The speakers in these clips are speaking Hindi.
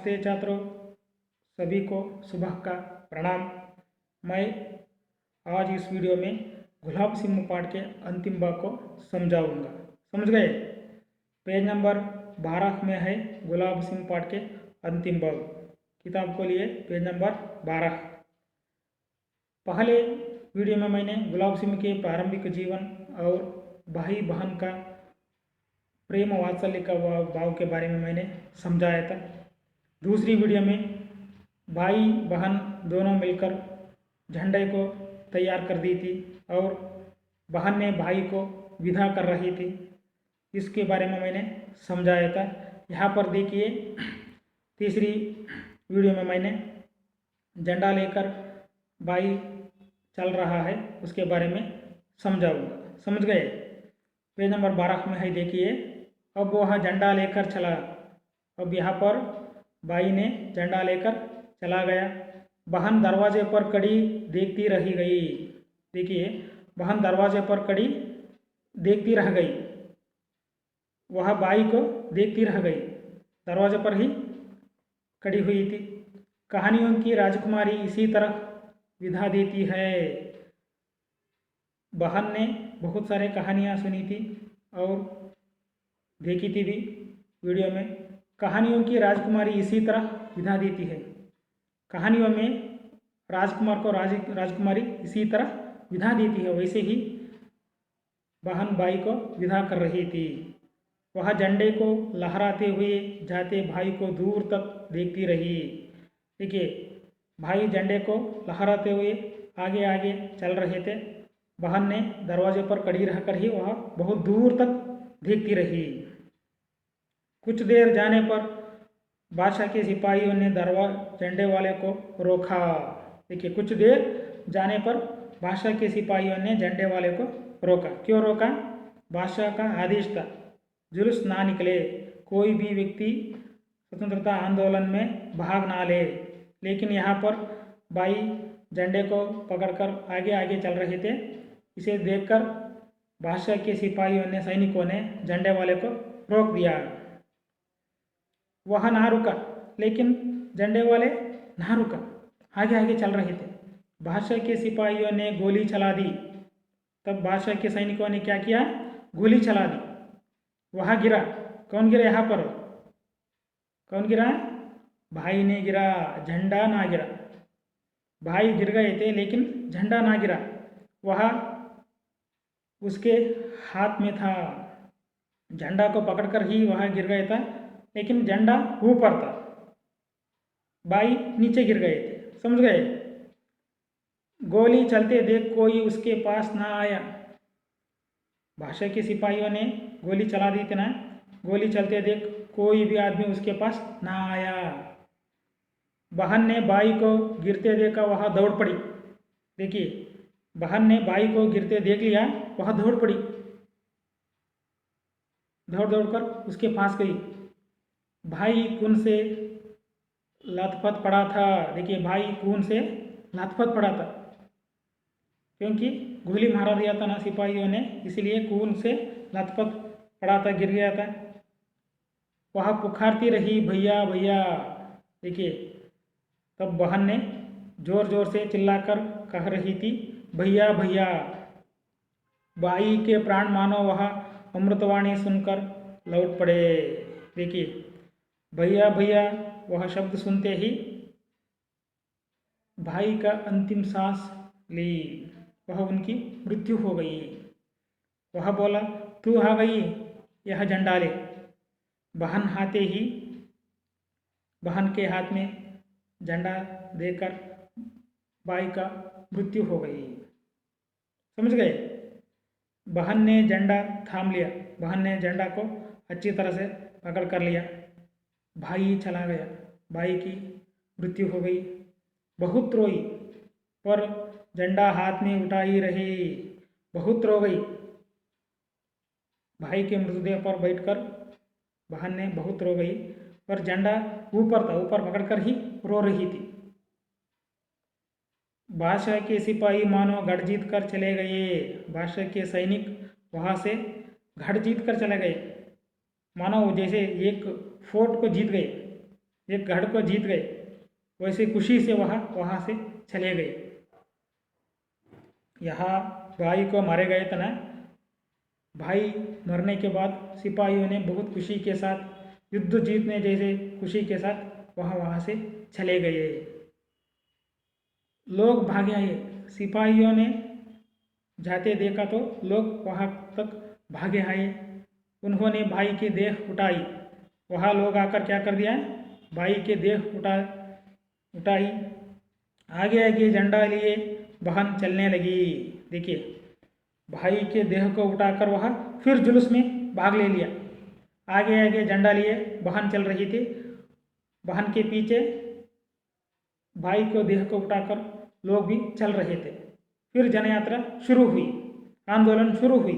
नमस्ते छात्रों, सभी को सुबह का प्रणाम। मैं आज इस वीडियो में गुलाब सिंह पाठ के अंतिम भाग को समझाऊंगा। समझ गए? पेज नंबर 12 में है गुलाब सिंह पाठ के अंतिम भाग। किताब को लिए पेज नंबर 12। पहले वीडियो में मैंने गुलाब सिंह के प्रारंभिक जीवन और भाई बहन का प्रेम वात्सल्य का भाव के बारे में मैंने समझाया था। दूसरी वीडियो में भाई बहन दोनों मिलकर झंडे को तैयार कर दी थी और बहन ने भाई को विदा कर रही थी, इसके बारे में मैंने समझाया था। यहाँ पर देखिए, तीसरी वीडियो में मैंने झंडा लेकर भाई चल रहा है उसके बारे में समझाऊंगा। समझ गए? पेज नंबर 12 में है, देखिए। अब वह झंडा लेकर चला। अब यहाँ पर भाई ने झंडा लेकर चला गया। बहन दरवाजे पर खड़ी देखती रह गई। देखिए, बहन दरवाजे पर खड़ी देखती रह गई। वह भाई को देखती रह गई, दरवाजे पर ही खड़ी हुई थी। कहानियों की राजकुमारी इसी तरह विदा देती है। बहन ने बहुत सारे कहानियाँ सुनी थी और देखी थी भी वीडियो में। कहानियों की राजकुमारी इसी तरह विदा देती है। कहानियों में राजकुमार को राजकुमारी इसी तरह विदा देती है, वैसे ही बहन भाई को विदा कर रही थी। वह झंडे को लहराते हुए जाते भाई को दूर तक देखती रही। देखिए, भाई झंडे को लहराते हुए आगे आगे चल रहे थे। बहन ने दरवाजे पर खड़ी रहकर ही वह बहुत दूर तक देखती रही। कुछ देर जाने पर बादशाह के सिपाहियों ने झंडे वाले को रोका। देखिए, कुछ देर जाने पर बादशाह के सिपाहियों ने झंडे वाले को रोका। क्यों रोका? बादशाह का आदेश था, जुलूस ना निकले, कोई भी व्यक्ति स्वतंत्रता आंदोलन में भाग ना ले। लेकिन यहाँ पर भाई झंडे को पकड़कर आगे आगे चल रहे थे। इसे देखकर बादशाह के सिपाहियों ने, सैनिकों ने झंडे वाले को रोक दिया। वह ना रुका, लेकिन झंडे वाले ना रुका, आगे आगे चल रहे थे। बादशाह के सिपाहियों ने गोली चला दी। तब बादशाह के सैनिकों ने क्या किया? गोली चला दी। वह गिरा। कौन गिरा? यहाँ पर कौन गिरा? भाई ने गिरा, झंडा ना गिरा। भाई गिर गए थे लेकिन झंडा ना गिरा। वह उसके हाथ में था। झंडा को पकड़कर ही वह गिर गया था, लेकिन झंडा ऊपर था, भाई नीचे गिर गए थे। समझ गए? गोली चलते देख कोई उसके पास ना आया। बादशाह के सिपाहियों ने गोली चला दी थी ना, गोली चलते देख कोई भी आदमी उसके पास ना आया। बहन ने भाई को गिरते देखा, वह दौड़ पड़ी। देखिए, बहन ने भाई को गिरते देख लिया, वह दौड़ पड़ी, दौड़ दौड़ कर उसके पास गई। भाई खून से लथपथ पड़ा था। देखिए, भाई खून से लथपथ पड़ा था, क्योंकि गोली मारा दिया था ना सिपाहियों ने, इसलिए खून से लथपथ पड़ा था, गिर गया था। वह पुकारती रही, भैया भैया। देखिए, तब बहन ने जोर जोर से चिल्लाकर कह रही थी, भैया भैया। भाई के प्राण मानो वह अमृतवाणी सुनकर लौट पड़े। देखिए, भैया भैया वह शब्द सुनते ही भाई का अंतिम सांस ली, वह उनकी मृत्यु हो गई। वह बोला, तू आ गई, यह झंडा ले। बहन आते ही बहन के हाथ में झंडा देकर भाई का मृत्यु हो गई। समझ गए? बहन ने झंडा थाम लिया। बहन ने झंडा को अच्छी तरह से पकड़ कर लिया। भाई चला गया, भाई की मृत्यु हो गई। बहुत रोई, पर झंडा हाथ में उठा ही रही। बहुत रो गई। भाई के मृतदेह पर बैठकर बहन ने बहुत रो गई, पर झंडा ऊपर था, ऊपर पकड़कर ही रो रही थी। बादशाह के सिपाही मानो गढ़ जीत कर चले गए। बादशाह के सैनिक वहाँ से गढ़ जीत कर चले गए, मानो जैसे एक फोर्ट को जीत गए। एक गढ़ को जीत गए, वैसे खुशी से वहाँ से चले गए। यहाँ भाई को मारे गए थे ना, भाई मरने के बाद सिपाहियों ने बहुत खुशी के साथ युद्ध जीतने जैसे खुशी के साथ वहाँ से चले गए। लोग भागे आए, सिपाहियों ने जाते देखा तो लोग वहाँ तक भागे आए। उन्होंने भाई की देह उठाई। वहाँ लोग आकर क्या कर दिया, भाई के देह उठाई। आगे आगे झंडा लिए बहन चलने लगी। देखिए, भाई के देह को उठाकर वह फिर जुलूस में भाग ले लिया। आगे आगे झंडा लिए बहन चल रही थी। बहन के पीछे भाई को देह को उठाकर लोग भी चल रहे थे। फिर जन यात्रा शुरू हुई, आंदोलन शुरू हुई।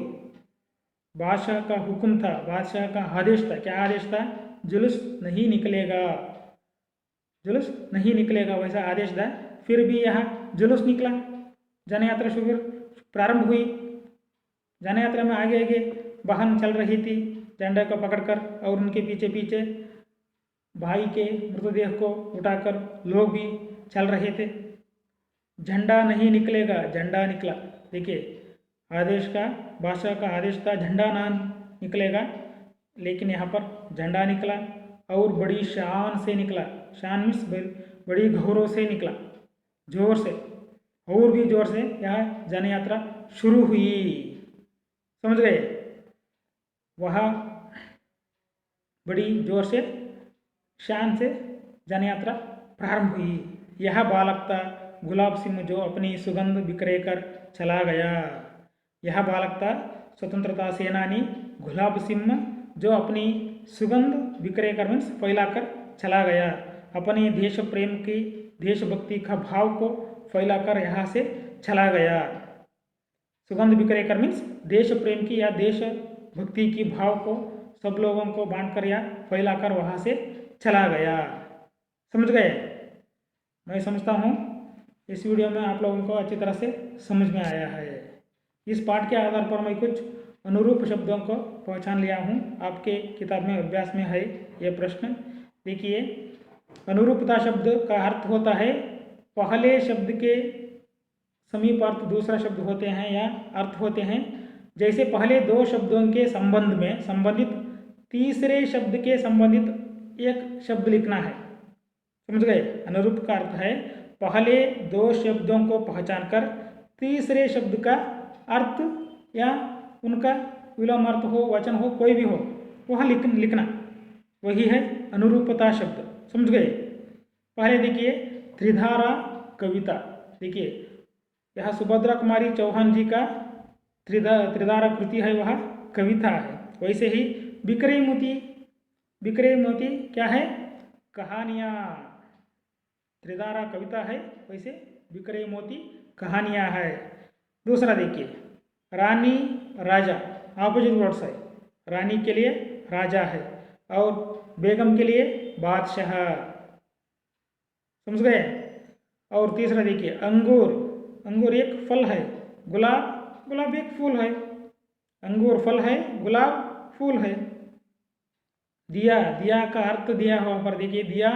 बादशाह का हुक्म था, बादशाह का आदेश था। क्या आदेश था? जुलूस नहीं निकलेगा, जुलूस नहीं निकलेगा, वैसा आदेश था। फिर भी यहाँ जुलूस निकला, जन यात्रा शुरू प्रारंभ हुई। जन यात्रा में आगे आगे बहन चल रही थी झंडे को पकड़कर, और उनके पीछे पीछे भाई के मृतदेह को उठाकर लोग भी चल रहे थे। झंडा नहीं निकलेगा, झंडा निकला। देखिए, आदेश का, बादशाह का आदेश था झंडा ना निकलेगा, लेकिन यहाँ पर झंडा निकला और बड़ी शान से निकला। शान मीन्स बड़ी गौरव से निकला, जोर से, और भी जोर से यहाँ जन यात्रा शुरू हुई। समझ गए? वहाँ बड़ी जोर से, शान से जन यात्रा प्रारंभ हुई। यह बालक था गुलाब सिंह, जो अपनी सुगंध बिखरे कर चला गया। यह बालक था स्वतंत्रता सेनानी गुलाब सिंह, जो अपनी सुगंध बिखरे कर मीन्स फैलाकर चला गया। अपने देश प्रेम की, देशभक्ति का भाव को फैलाकर यहाँ से चला गया। सुगंध बिखरे कर मीन्स देश प्रेम की या देश भक्ति की भाव को सब लोगों को बांटकर या फैलाकर वहाँ से चला गया। समझ गए? मैं समझता हूँ इस वीडियो में आप लोगों को अच्छी तरह से समझ में आया है। इस पाठ के आधार पर मैं कुछ अनुरूप शब्दों को पहचान लिया हूँ। आपके किताब में अभ्यास में है ये प्रश्न। देखिए, अनुरूपता शब्द का अर्थ होता है पहले शब्द के समीप अर्थ दूसरा शब्द होते हैं या अर्थ होते हैं। जैसे पहले दो शब्दों के संबंध में संबंधित तीसरे शब्द के संबंधित एक शब्द लिखना है। समझ गए? अनुरूप का अर्थ है पहले दो शब्दों को पहचान कर तीसरे शब्द का अर्थ या उनका विलोम अर्थ हो, वचन हो, कोई भी हो, वह लिखना, वही है अनुरूपता शब्द। समझ गए? पहले देखिए, त्रिधारा कविता। देखिए, यह सुभद्रा कुमारी चौहान जी का त्रिधारा कृति है, वह कविता है। वैसे ही बिखरे मोती, बिखरे मोती क्या है? कहानियाँ। त्रिधारा कविता है, वैसे बिखरे मोती कहानियाँ है। दूसरा देखिए, रानी राजा, ऑपोजिट वर्ड्स है। रानी के लिए राजा है और बेगम के लिए बादशाह। समझ गए? और तीसरा देखिए, अंगूर, अंगूर एक फल है। गुलाब, गुलाब एक फूल है। अंगूर फल है, गुलाब फूल है। दिया, दिया का अर्थ दिया हुआ पर देखिए, दिया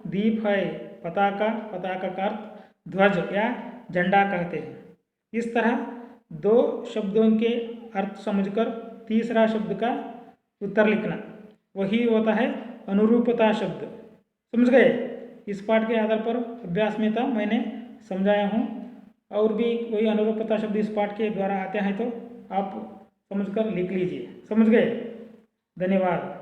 दीप है। पताका, पताका का अर्थ ध्वज या झंडा कहते हैं। इस तरह दो शब्दों के अर्थ समझकर तीसरा शब्द का उत्तर लिखना, वही होता है अनुरूपता शब्द। समझ गए? इस पाठ के आधार पर अभ्यास में था, मैंने समझाया हूँ। और भी कोई अनुरूपता शब्द इस पाठ के द्वारा आते हैं तो आप समझकर लिख लीजिए। समझ गए? धन्यवाद।